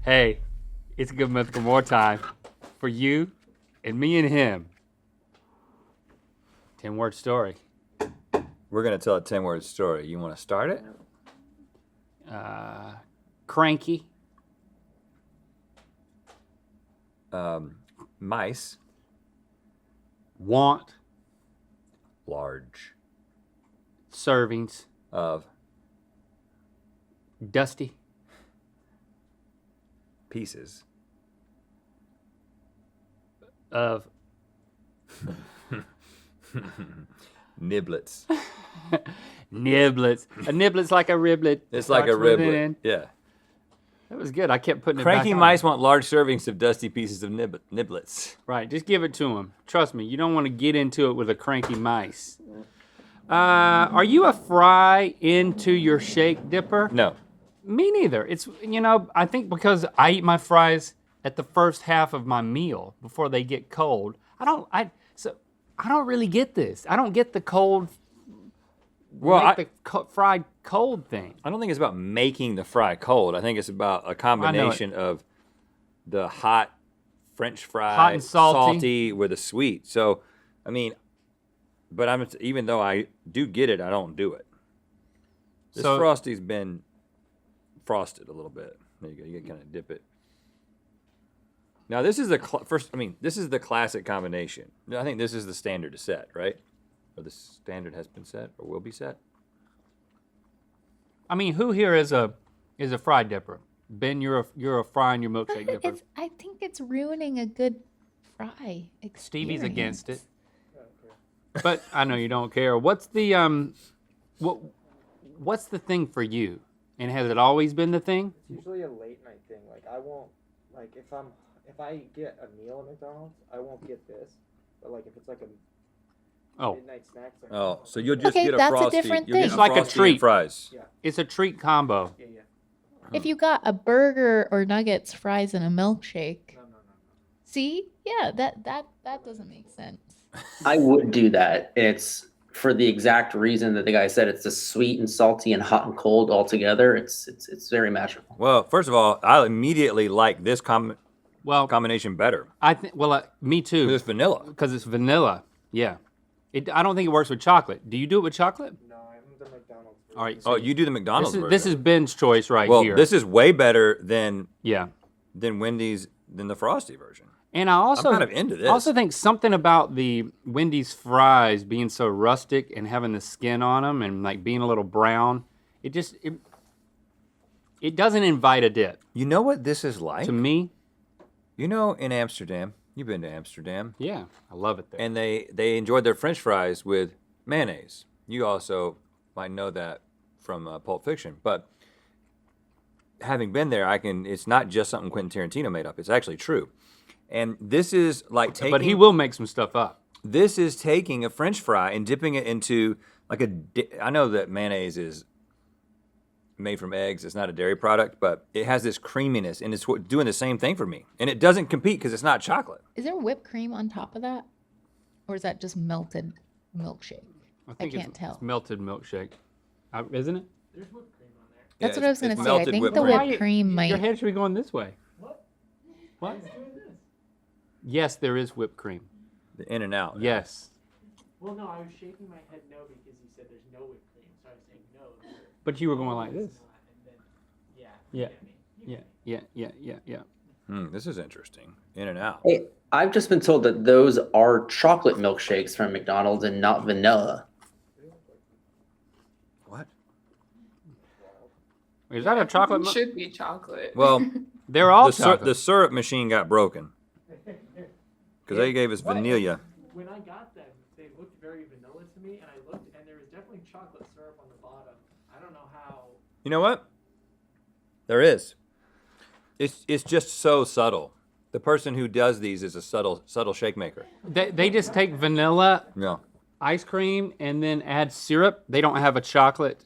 Hey, it's Good Mythical MORE time for you and me and him. 10-word story. We're gonna tell a 10-word story. You want to start it? Cranky. Mice. Want. Large. Servings. Of. Dusty. Pieces. Of. Niblets. Niblets. A niblet's like a riblet. It's like a Starts with an riblet. N. Yeah. That was good. I kept putting it Cranky back on. mice want large servings of dusty pieces of niblets. Right, just give it to them. Trust me, you don't want to get into it with a cranky mice. Are you a fry into your shake dipper? No. Me neither. It's, I think because I eat my fries at the first half of my meal before they get cold. I don't really get this. I don't get the cold, fried cold thing. I don't think it's about making the fry cold. I think it's about a combination of the hot French fry, hot and salty with a sweet. So, I mean, but even though I do get it, I don't do it. This Frosty's been frosted a little bit. There you go. You can kind of dip it. Now this is this is the classic combination. I think this is the standard to set, right? Or the standard has been set or will be set. I mean, who here is a fry dipper? Ben, you're a fry in your milkshake dipper. I think it's ruining a good fry experience. Stevie's against it. But I know you don't care. What's the what's the thing for you? And has it always been the thing? It's usually a late night thing. Like I won't if I get a meal at McDonald's, I won't get this. But like if it's like a midnight snack. Like, so you'll just Okay, get a that's a Frosty. different You'll get thing. It's like a Frosty and treat. Fries. Yeah. It's a treat combo. Yeah. If you got a burger or nuggets, fries, and a milkshake. No. See? Yeah, that doesn't make sense. I would do that. It's for the exact reason that the guy said. It's the sweet and salty and hot and cold all together. It's very magical. Well, first of all, I immediately like this combination better. Me too. It's vanilla. Because it's vanilla. Yeah. I don't think it works with chocolate. Do you do it with chocolate? No, I'm the McDonald's version. All right. Oh, you do the McDonald's version. This is Ben's choice right well, here. this is way better than Wendy's, than the Frosty version. And I'm kind of into this. I also think something about the Wendy's fries being so rustic and having the skin on them and like being a little brown, it doesn't invite a dip. You know what this is like? To me? You know, in Amsterdam, you've been to Amsterdam. Yeah, I love it there. And they enjoyed their French fries with mayonnaise. You also might know that from Pulp Fiction. But having been there, it's not just something Quentin Tarantino made up. It's actually true. And this is like taking... But he will make some stuff up. This is taking a French fry and dipping it into like I know that mayonnaise is made from eggs. It's not a dairy product, but it has this creaminess, and it's doing the same thing for me. And it doesn't compete because it's not chocolate. Is there whipped cream on top of that? Or is that just melted milkshake? I can't tell. It's melted milkshake. Isn't it? There's whipped cream on there. That's Yeah, what I was going it's to say. I melted think whipped the cream. whipped cream might... Your head should be going this way. What? What? Who's doing this? Yes, there is whipped cream. The in and out. Yes. Well, no, I was shaking my head no because you said there's no whipped cream, so I was saying no. But you were going like this. And then, Yeah. This is interesting. In and out. Hey, I've just been told that those are chocolate milkshakes from McDonald's and not vanilla. What? Is that a chocolate? It should be chocolate. Well, They're all the chocolate. syrup machine got broken because they gave us vanilla. When I got them, they looked very vanilla to me, and I looked, and there was definitely chocolate syrup on the bottom. I don't know how. You know what? There is. It's just so subtle. The person who does these is a subtle shake maker. They just take vanilla Yeah. ice cream and then add syrup. They don't have a chocolate.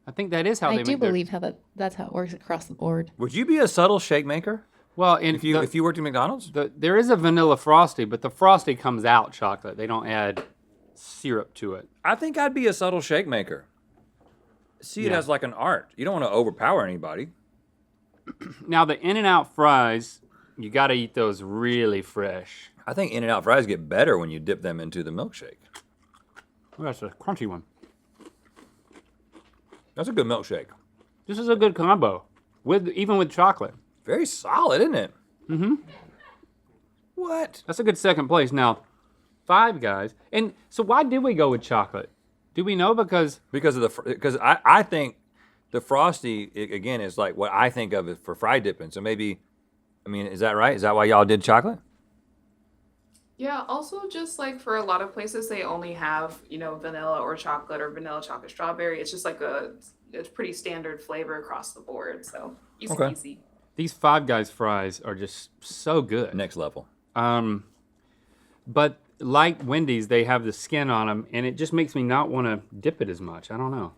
I think that is how they I make do their- believe that's how it works across the board. Would you be a subtle shake maker Well, and if you worked at McDonald's? there is a vanilla frosty, but the frosty comes out chocolate. They don't add syrup to it. I think I'd be a subtle shake maker. See it Yeah. as like an art. You don't want to overpower anybody. Now the In-N-Out fries, you got to eat those really fresh. I think In-N-Out fries get better when you dip them into the milkshake. Oh, that's a crunchy one. That's a good milkshake. This is a good combo, even with chocolate. Very solid, isn't it? Mm-hmm. What? That's a good second place. Now, Five Guys. And so why did we go with chocolate? Do we know? Because I think the Frosty, again, is like what I think of it for fry dipping. So maybe, I mean, is that right? Is that why y'all did chocolate? Yeah, also just like for a lot of places, they only have, vanilla or vanilla chocolate strawberry. It's just like it's pretty standard flavor across the board. So easy peasy. These Five Guys fries are just so good. Next level. But like Wendy's, they have the skin on them, and it just makes me not want to dip it as much. I don't know.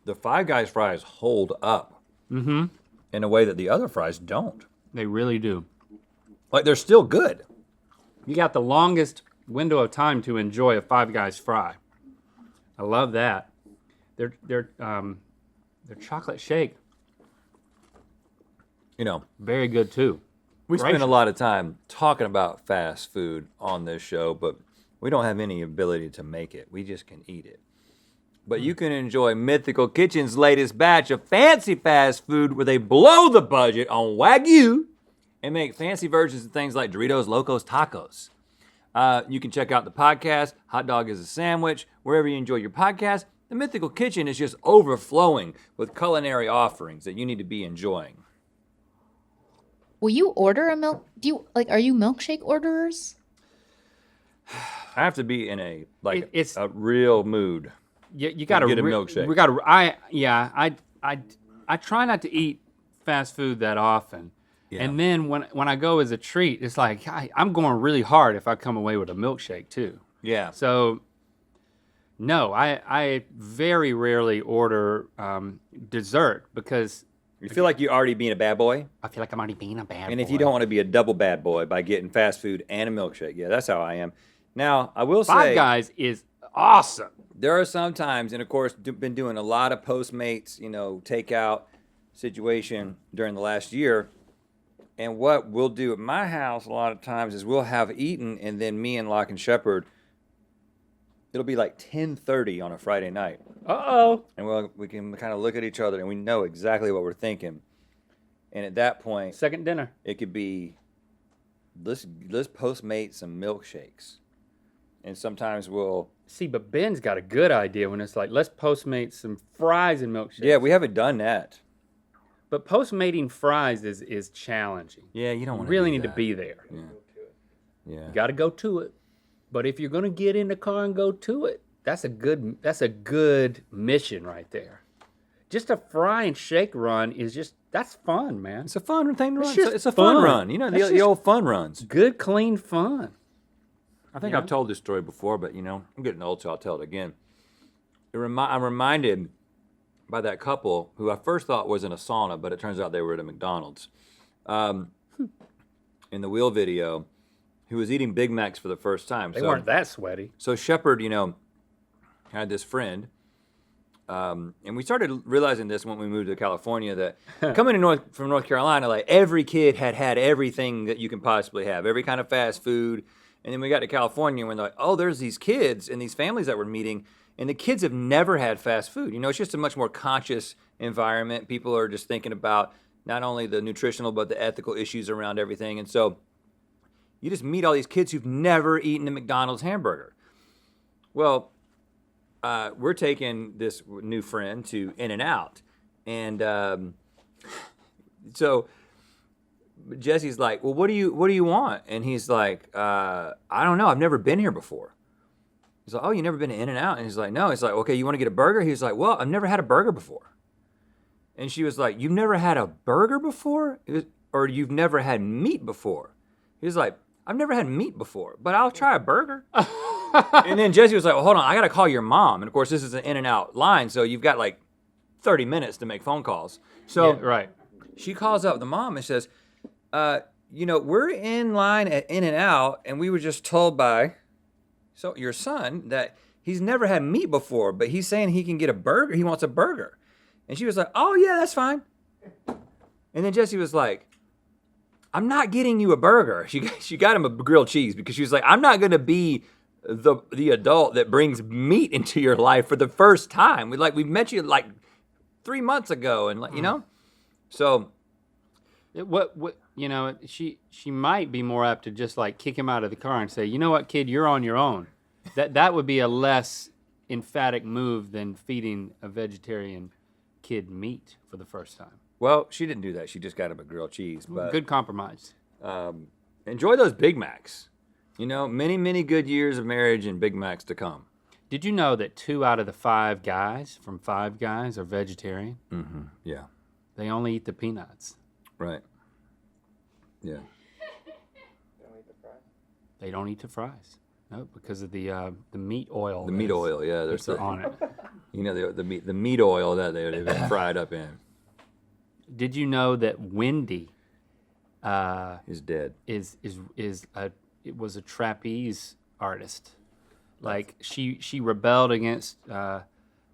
The Five Guys fries hold up in a way that the other fries don't. They really do. Like, they're still good. You got the longest window of time to enjoy a Five Guys fry. I love that. Their chocolate shake, very good too. We spend a lot of time talking about fast food on this show, but we don't have any ability to make it. We just can eat it. But you can enjoy Mythical Kitchen's latest batch of fancy fast food where they blow the budget on Wagyu and make fancy versions of things like Doritos Locos Tacos. You can check out the podcast, Hot Dog is a Sandwich, wherever you enjoy your podcast. The Mythical Kitchen is just overflowing with culinary offerings that you need to be enjoying. Will you order a milk? Are you milkshake orderers? I have to be in a real mood. You got to get a milkshake. I try not to eat fast food that often. Yeah. And then when I go as a treat, it's like I'm going really hard if I come away with a milkshake too. Yeah. So no, I very rarely order dessert because you feel like you're already being a bad boy? I feel like I'm already being a bad boy. And if you don't want to be a double bad boy by getting fast food and a milkshake, yeah, that's how I am. Now, I will say... Five Guys is awesome. There are some times, and of course, been doing a lot of Postmates, takeout situation during the last year. And what we'll do at my house a lot of times is we'll have eaten, and then me and Locke and Shepherd, it'll be like 10:30 on a Friday night. Uh-oh. And we can kind of look at each other, and we know exactly what we're thinking. And at that point... Second dinner. It could be, let's Postmate some milkshakes. And sometimes we'll... See, but Ben's got a good idea when it's like, let's Postmate some fries and milkshakes. Yeah, we haven't done that. But Postmating fries is challenging. Yeah, you don't want to really need to be there. Yeah. You got to go to it. But if you're going to get in the car and go to it, that's a good mission right there. Just a fry and shake run that's fun, man. It's a fun thing to run. It's a fun fun run. The old fun runs. Good, clean fun. I think I've told this story before, but I'm getting old, so I'll tell it again. I'm reminded by that couple who I first thought was in a sauna, but it turns out they were at a McDonald's. In the wheel video, who was eating Big Macs for the first time. They weren't that sweaty. So Shepherd, had this friend, and we started realizing this when we moved to California, that coming from North Carolina, like every kid had everything that you can possibly have, every kind of fast food. And then we got to California and we're like, oh, there's these kids and these families that we're meeting, and the kids have never had fast food. It's just a much more conscious environment. People are just thinking about not only the nutritional, but the ethical issues around everything. And so you just meet all these kids who've never eaten a McDonald's hamburger. Well, we're taking this new friend to In-N-Out. And so Jesse's like, well, what do you want? And he's like, I don't know. I've never been here before. He's like, oh, you never been to In-N-Out? And he's like, no. He's like, okay, you want to get a burger? He's like, well, I've never had a burger before. And she was like, you've never had a burger before? Or you've never had meat before? He was like, I've never had meat before, but I'll try a burger. And then Jesse was like, well, hold on, I got to call your mom. And of course, this is an In-N-Out line, so you've got like 30 minutes to make phone calls. So right. She calls up the mom and says, we're in line at In-N-Out, and we were just told by your son that he's never had meat before, but he's saying he can get a burger. He wants a burger. And she was like, oh, yeah, that's fine. And then Jessie was like, I'm not getting you a burger. She got him a grilled cheese because she was like, I'm not going to be the adult that brings meat into your life for the first time. We met you like 3 months ago, and you know, so she might be more apt to just like kick him out of the car and say, you know what, kid, you're on your own. That would be a less emphatic move than feeding a vegetarian kid meat for the first time. Well, she didn't do that. She just got him a grilled cheese. But good compromise. Enjoy those Big Macs. You know, many, many good years of marriage and Big Macs to come. Did you know that 2 out of the 5 guys from Five Guys are vegetarian? Mm-hmm. Yeah. They only eat the peanuts. Right. Yeah. Don't eat the fries. They don't eat the fries. No, because of the meat oil. The meat oil, yeah. That's on it. You know, the meat oil that they've been fried up in. Did you know that Wendy is dead? It was a trapeze artist. Like she rebelled against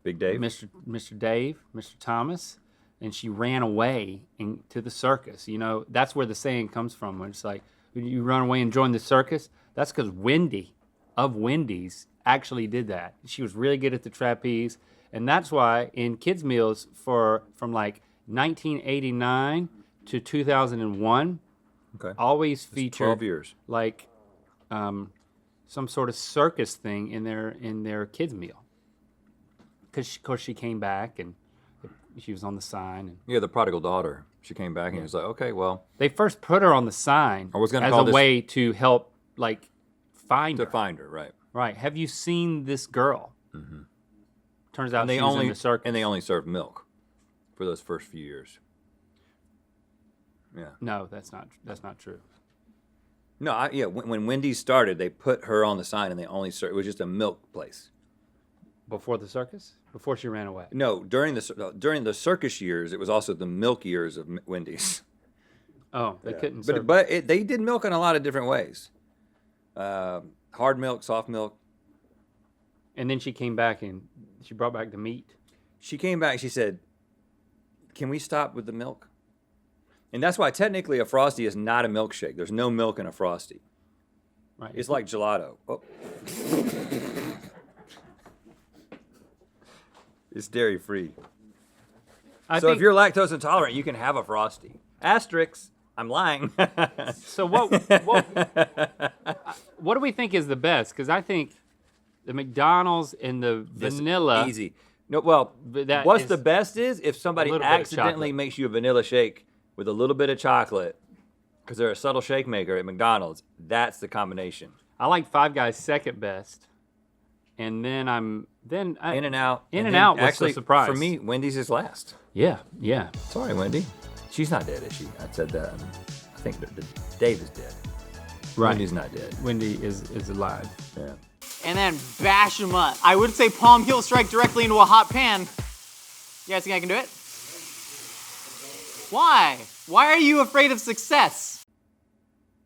Big Dave, Mr. Dave, Mr. Thomas, and she ran away to the circus. You know, that's where the saying comes from. When it's like, you run away and join the circus. That's because Wendy of Wendy's actually did that. She was really good at the trapeze, and that's why in kids' meals from like 1989 to 2001, always featured 12 years. Like some sort of circus thing in their kids' meal. Because of course she came back and she was on the sign. And yeah, the prodigal daughter. She came back and it was like, okay, well. They first put her on the sign as a way to help find her. To find her, right. Right. Have you seen this girl? Mm-hmm. Turns out she was in the circus. And they only served milk for those first few years. Yeah. No, that's not true. No, when Wendy's started, they put her on the sign and they only served. It was just a milk place. Before the circus? Before she ran away? No, during the circus years, it was also the milk years of Wendy's. Oh, they couldn't. But they did milk in a lot of different ways. Hard milk, soft milk. And then she came back and she brought back the meat. She came back. She said, "Can we stop with the milk?" And that's why technically a Frosty is not a milkshake. There's no milk in a Frosty. Right. It's like gelato. Oh. It's dairy free. So if you're lactose intolerant, you can have a Frosty. Asterisk. I'm lying. So what do we think is the best? Because I think the McDonald's and the vanilla. Easy. No, well, what's the best is if somebody accidentally makes you a vanilla shake with a little bit of chocolate, because they're a subtle shake maker at McDonald's. That's the combination. I like Five Guys second best, and then In-N-Out. In-N-Out was the surprise for me. Wendy's is last. Yeah. Sorry, Wendy. She's not dead, is she? I said that. I think Dave is dead. Right. Wendy's not dead. Wendy is alive. Yeah. And then bash them up. I would say palm heel strike directly into a hot pan. You guys think I can do it? Why? Why are you afraid of success?